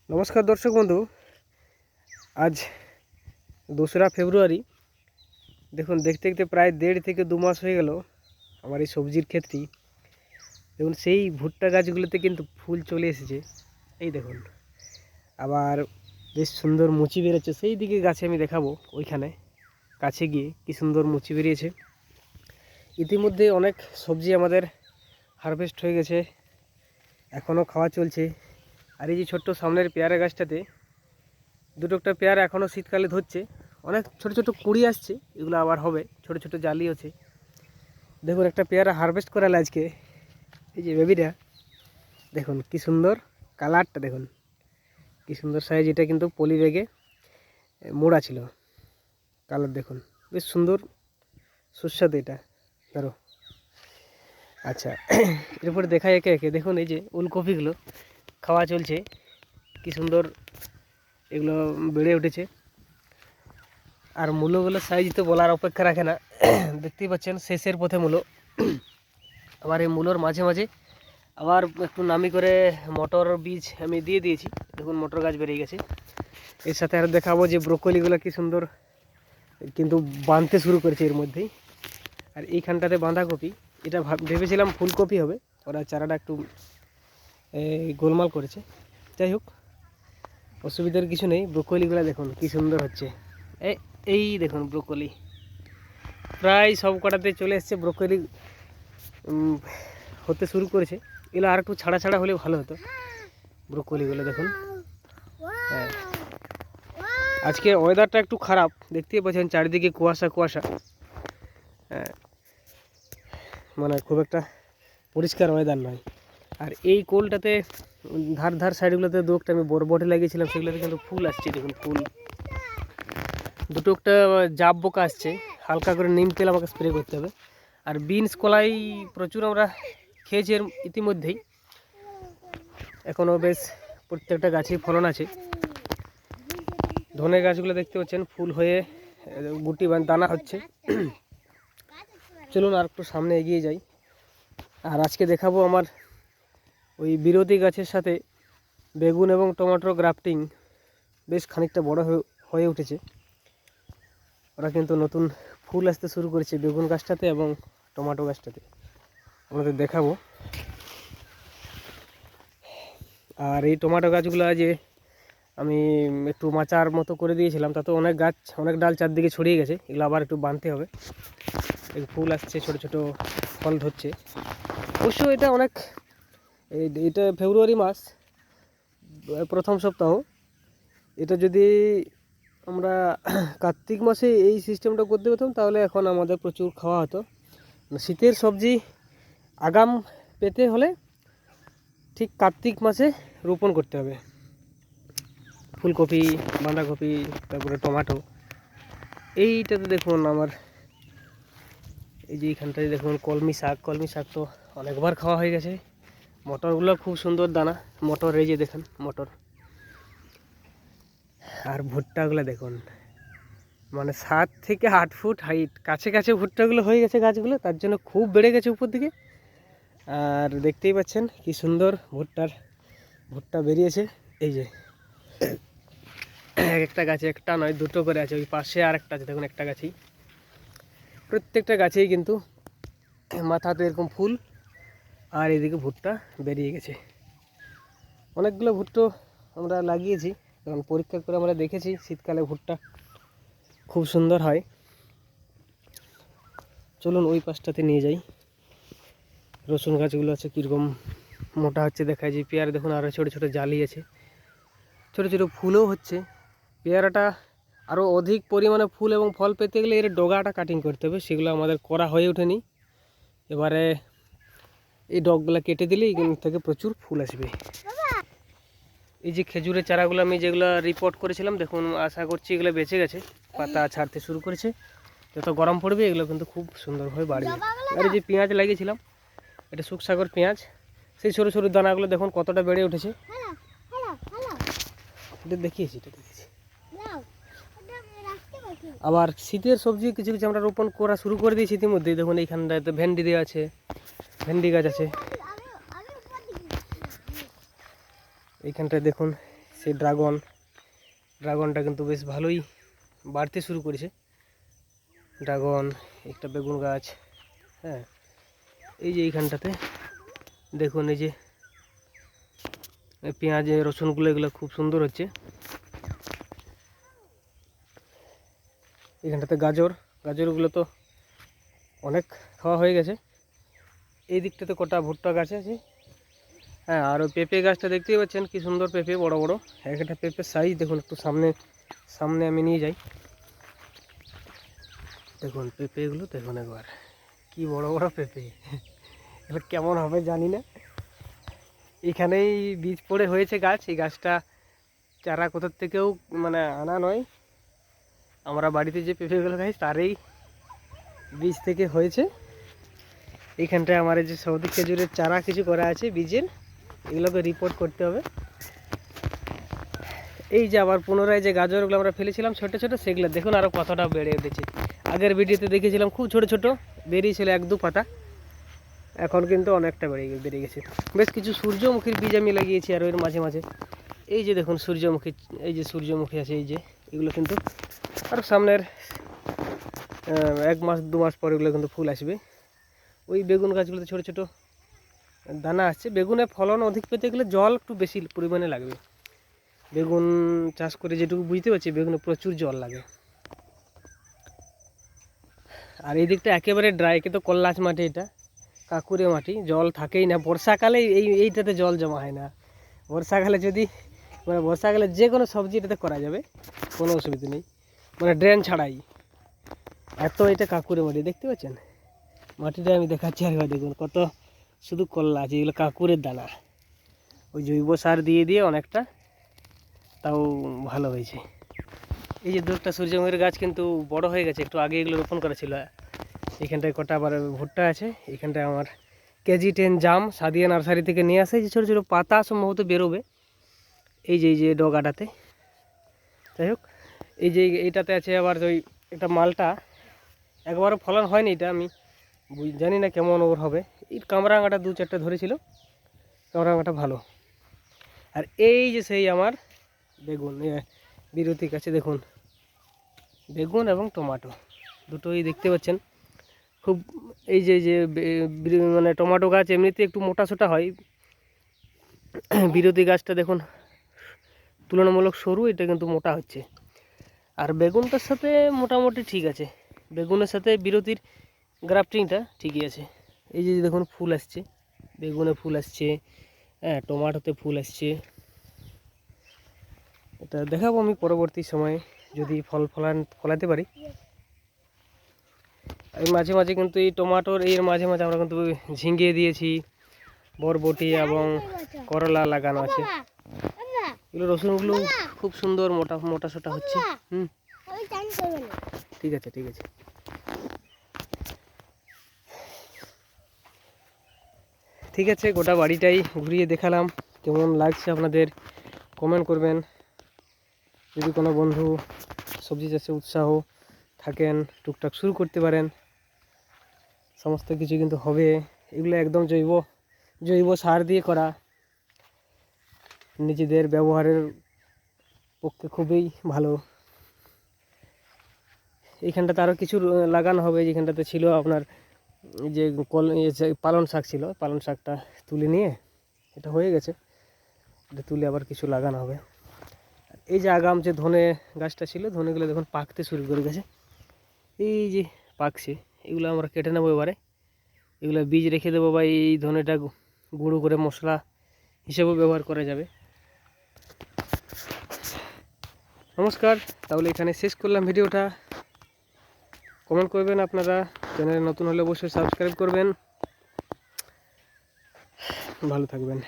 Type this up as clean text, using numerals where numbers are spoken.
নমস্কার দর্শক বন্ধু, আজ 2রা ফেব্রুয়ারি। দেখুন, দেখতে দেখতে প্রায় 1.5 থেকে 2 মাস হয়ে গেল আমার এই সবজির ক্ষেতটি। দেখুন, সেই ভুট্টা গাছগুলোতে কিন্তু ফুল চলে এসেছে। এই দেখুন, আবার বেশ সুন্দর মুচি বেরোচ্ছে। সেই দিকে গাছে আমি দেখাবো, ওইখানে কাছে গিয়ে কি সুন্দর মুচি বেরিয়েছে। ইতিমধ্যে অনেক সবজি আমাদের হারভেস্ট হয়ে গেছে, এখনও খাওয়া চলছে। আর এই যে ছোট্ট সামনের পেয়ারা গাছটাতে দুটোটা পেয়ারা এখনও শীতকালে ধরছে, অনেক ছোট ছোট কুড়ি আসছে, এগুলো আবার হবে। ছোট ছোট জালি আছে। দেখুন, একটা পেয়ারা হারভেস্ট করালে আজকে, এই যে বেবিটা দেখুন কি সুন্দর কালারটা, দেখুন কি সুন্দর সাইজ। এটা কিন্তু পলি ব্যাগে মোড়া ছিল। কালার দেখুন বেশ সুন্দর, সুস্বাদু এটা। ধরো, আচ্ছা এরপরে দেখা একে একে। দেখুন এই যে ওলকপিগুলো খাওয়া চলছে, কি সুন্দর এগুলো বেড়ে উঠেছে। আর মূলোগুলোর সাইজ তো বলার অপেক্ষা রাখে না। দেখতেই পাচ্ছেন শেষের পথে মূলো। আবার এই মূলোর মাঝে মাঝে আবার একটু নামি করে মটর বীজ আমি দিয়ে দিয়েছি। দেখুন মটর গাছ বেরিয়ে গেছে। এর সাথে আর দেখাবো যে ব্রোকলিগুলো কি সুন্দর কিন্তু বাঁধতে শুরু করেছে এর মধ্যেই। আর এইখানটাতে বাঁধাকপি, এটা ভেবেছিলাম ফুলকপি হবে, ওরা চারাটা একটু গোলমাল করেছে। যাই হোক, অসুবিধার কিছু নেই। ব্রোকলিগুলো দেখুন কি সুন্দর হচ্ছে। এই দেখুন ব্রোকলি প্রায় সব কটাতে চলে এসছে। ব্রোকলি হতে শুরু করেছে। এগুলো আর একটু ছাড়া ছাড়া হলে ভালো হতো। ব্রোকলিগুলো দেখুন। হ্যাঁ, আজকে ওয়েদারটা একটু খারাপ, দেখতেই পাচ্ছেন চারিদিকে কুয়াশা কুয়াশা। হ্যাঁ, মানে খুব একটা পরিষ্কার ওয়েদার নয়। আর এই কোলটাতে ধার ধার সাইডগুলোতে দুটো আমি বরবটি লাগিয়েছিলাম, সেগুলোতে কিন্তু ফুল আসছে। দেখুন ফুল দুটো একটা জাব পোকা আসছে, হালকা করে নিম তেল আমাকে স্প্রে করতে হবে। আর বিনস কলাই প্রচুর আমরা খেয়েছি ইতিমধ্যেই, এখনও বেশ প্রত্যেকটা গাছেই ফলন আছে। ধনে গাছগুলো দেখতে পাচ্ছেন ফুল হয়ে গুটি দানা হচ্ছে। চলুন আর একটু সামনে এগিয়ে যাই। আর আজকে দেখাবো আমার ওই বিরোধী গাছের সাথে বেগুন এবং টমেটো গ্রাফটিং বেশ খানিকটা বড় হয়ে উঠেছে। ওরা কিন্তু নতুন ফুল আসতে শুরু করেছে বেগুন গাছটাতে এবং টমেটো গাছটাতে, আমাদের দেখাবো। আর এই টমেটো গাছগুলো যে আমি একটু মাচার মতো করে দিয়েছিলাম, তাতে অনেক গাছ অনেক ডাল চারদিকে ছড়িয়ে গেছে। এগুলো আবার একটু বাঁধতে হবে। এই ফুল আসছে, ছোট ছোট ফল ধরছে। অবশ্য এটা অনেক, এটা ফেব্রুয়ারি মাস, প্রথম সপ্তাহ। এটা যদি আমরা কার্তিক মাসে এই সিস্টেমটা করতে পেতাম, তাহলে এখন আমাদের প্রচুর খাওয়া হতো। শীতের সবজি আগাম পেতে হলে ঠিক কার্তিক মাসে রোপণ করতে হবে। ফুলকপি, বাঁধাকপি, তারপরে টমেটো। এইটাতে দেখুন আমার এই যে এইখানটায় দেখুন কলমি শাক তো অনেকবার খাওয়া হয়ে গেছে। মটরগুলো খুব সুন্দর দানা মটর, এই যে দেখুন মটর। আর ভুট্টাগুলো দেখুন, মানে 7 থেকে 8 ফুট হাইট, কাছে কাছে ভুট্টাগুলো হয়ে গেছে গাছগুলো, তার জন্য খুব বেড়ে গেছে উপর দিকে। আর দেখতেই পাচ্ছেন কি সুন্দর ভুট্টা বেরিয়েছে। এই যে একটা গাছে একটা নয়, দুটো করে আছে। ওই পাশে আর একটা আছে দেখুন, একটা গাছেই, প্রত্যেকটা গাছেই কিন্তু মাথাতে এরকম ফুল। আর এদিকে ভুট্টা বেরিয়ে গেছে। অনেকগুলো ভুট্টো আমরা লাগিয়েছি, কারণ পরীক্ষা করে আমরা দেখেছি শীতকালে ভুট্টা খুব সুন্দর হয়। চলুন ওই পাশটাতে নিয়ে যাই। রসুন গাছগুলো আছে, কীরকম মোটা হচ্ছে দেখায়। যে পেয়ারা দেখুন আরও ছোটো ছোটো জালি আছে, ছোটো ছোটো ফুলও হচ্ছে। পেয়ারাটা আরও অধিক পরিমাণে ফুল এবং ফল পেতে গেলে এর ডগাটা কাটিং করতে হবে, সেগুলো আমাদের করা হয়ে ওঠেনি। এবারে এই ডগগুলো কেটে দিলেই এখান থেকে প্রচুর ফুল আসবে। এই যে খেজুরের চারাগুলো আমি যেগুলো রিপোর্ট করেছিলাম, দেখুন আশা করছি এগুলো বেঁচে গেছে, পাতা ছাড়তে শুরু করেছে। যত গরম পড়বে এগুলো কিন্তু খুব সুন্দরভাবে বাড়বে। আর এই যে পেঁয়াজ লাগিয়েছিলাম, এটা শুকসাগর পেঁয়াজ, সেই সরু সরু দানাগুলো দেখুন কতটা বেড়ে উঠেছে। এটা দেখিয়েছি। আবার শীতের সবজি কিছু কিছু আমরা রোপণ করা শুরু করে দিয়েছি ইতিমধ্যেই। দেখুন এইখানটাতে ভেন্ডি দেওয়া আছে, ভেন্ডি গাছ আছে। এইখানটায় দেখুন সেই ড্রাগনটা কিন্তু বেশ ভালোই বাড়তে শুরু করেছে। ড্রাগন, একটা বেগুন গাছ, হ্যাঁ, এই যে এইখানটাতে দেখুন এই যে পেঁয়াজ রসুনগুলো, এগুলো খুব সুন্দর হচ্ছে। এখানটাতে গাজরগুলো তো অনেক খাওয়া হয়ে গেছে। এই দিকটাতে কটা ভুট্টা গাছ আছে, হ্যাঁ। আর ওই পেঁপে গাছটা দেখতেই পাচ্ছেন কি সুন্দর পেঁপে, বড় বড় একটা পেঁপের সাইজ দেখুন। একটু সামনে আমি নিয়ে যাই, দেখুন পেঁপেগুলো দেখুন একবার, কি বড় বড় পেঁপে। এগুলো কেমন হবে জানি না। এখানেই বীজ পড়ে হয়েছে গাছ। এই গাছটা চারা কোথার থেকেও মানে আনা নয়, আমরা বাড়িতে যে পেঁপেগুলো খাই তারই বীজ থেকে হয়েছে। এইখানটায় আমার এই যে সৌদি খেজুরের চারা কিছু করা আছে বীজের, এগুলোকে রিপোর্ট করতে হবে। এই যে আবার পুনরায় যে গাজরগুলো আমরা ফেলেছিলাম ছোটো ছোটো, সেগুলো দেখুন আরও কতটা বেড়ে উঠেছে। আগের ভিডিওতে দেখেছিলাম খুব ছোট ছোট বেরিয়েছিল, 1-2 পাতা, এখন কিন্তু অনেকটা বেড়ে গেছে। বেশ কিছু সূর্যমুখীর বীজ আমি লাগিয়েছি আর এর মাঝে মাঝে। এই যে দেখুন সূর্যমুখী, এই যে সূর্যমুখী আছে, এই যে এগুলো কিন্তু আর সামনের 1-2 মাস পরে এগুলো কিন্তু ফুল আসবে। ওই বেগুন গাছগুলোতে ছোটো ছোটো দানা আসছে। বেগুনে ফলন অধিক পেতে গেলে জল একটু বেশি পরিমাণে লাগবে। বেগুন চাষ করে যেটুকু বুঝতে পারছি, বেগুনে প্রচুর জল লাগে। আর এই দিকটা একেবারে ড্রাই, কিন্তু কল্লাচ মাটি, এটা কাকুরে মাটি, জল থাকেই না। বর্ষাকালে এইটাতে জল জমা হয় না। বর্ষাকালে যদি মানে বর্ষাকালে যে কোনো সবজি এটাতে করা যাবে, কোনো অসুবিধা নেই, মানে ড্রেন ছাড়াই। এত এটা কাকুরে মাটি, দেখতে পাচ্ছেন মাটিটা আমি দেখাচ্ছি আরেকবার, দেখুন কত শুধু কল্লা আছে। এগুলো কাকুরের দানা, ওই জৈব সার দিয়ে অনেকটা তাও ভালো হয়েছে। এই যে 2টা সূর্যমুখীর গাছ কিন্তু বড় হয়ে গেছে, একটু আগে এগুলো রোপণ করা ছিল। এখানটায় কটা আবার ভুট্টা আছে। এখানটায় আমার KG10 জাম সাদিয়া নার্সারি থেকে নিয়ে আসে, যে ছোটো ছোটো পাতা সম্ভবত বেরোবে এই যে ডগাটাতে। যাই হোক, এই যে এইটাতে আছে আবার ওই একটা মালটা, একবারও ফলন হয়নি এটা, আমি জানি না কেমন ওর হবে। এই কামরাঙাটা 2-4টা ধরেছিল, কামরাঙাটা ভালো। আর এই যে সেই আমার বেগুন বিরতি গাছে দেখুন, বেগুন এবং টমেটো দুটোই দেখতে পাচ্ছেন খুব। এই যে মানে টমেটো গাছ এমনিতে একটু মোটাসোটা হয়, বিরতি গাছটা দেখুন তুলনামূলক সরু, এটা কিন্তু মোটা হচ্ছে। আর বেগুনটার সাথে মোটামুটি ঠিক আছে, বেগুনের সাথে বিরতির গ্রাফটিংটা ঠিকই আছে। এই যে দেখুন ফুল আসছে, বেগুনে ফুল আসছে, হ্যাঁ, টমেটোতে ফুল আসছে। এটা দেখাবো আমি পরবর্তী সময়ে যদি ফলাতে পারি। এই মাঝে মাঝে কিন্তু এই টমেটোর এর মাঝে মাঝে আমরা কিন্তু ঝিঙে দিয়েছি, বরবটি এবং করলা লাগানো আছে। এগুলো রসুনগুলো খুব সুন্দর মোটা সোটা হচ্ছে। ঠিক আছে ঠিক আছে, গোটা বাড়িটাই ঘুরিয়ে দেখালাম। কেমন লাগছে আপনাদের কমেন্ট করবেন। যদি কোনো বন্ধু সবজি চাষে উৎসাহ থাকেন, টুকটাক শুরু করতে পারেন, সমস্ত কিছু কিন্তু হবে। এগুলো একদম জৈব সার দিয়ে করা, নিজেদের ব্যবহারের পক্ষে খুবই ভালো। এইখানটাতে আরও কিছু লাগানো হবে। যেখানটাতে ছিল আপনার যে পালন শাক ছিল, পালন শাকটা তুলে নিয়ে, এটা হয়ে গেছে, এটা তুলে আবার কিছু লাগানো হবে। এই যে আগাম যে ধনে গাছটা ছিল, ধনেগুলো দেখুন পাকতে শুরু করে গেছে, এই যে পাকছে। এগুলো আমরা কেটে নেবো এবারে, এগুলো বীজ রেখে দেবো, বা এই ধনেটা গুঁড়ো করে মশলা হিসেবেও ব্যবহার করা যাবে। নমস্কার, তাহলে এখানে শেষ করলাম ভিডিওটা। কমেন্ট করবেন আপনারা, চ্যানেলে নতুন হলে অবশ্যই সাবস্ক্রাইব করবেন। ভালো থাকবেন।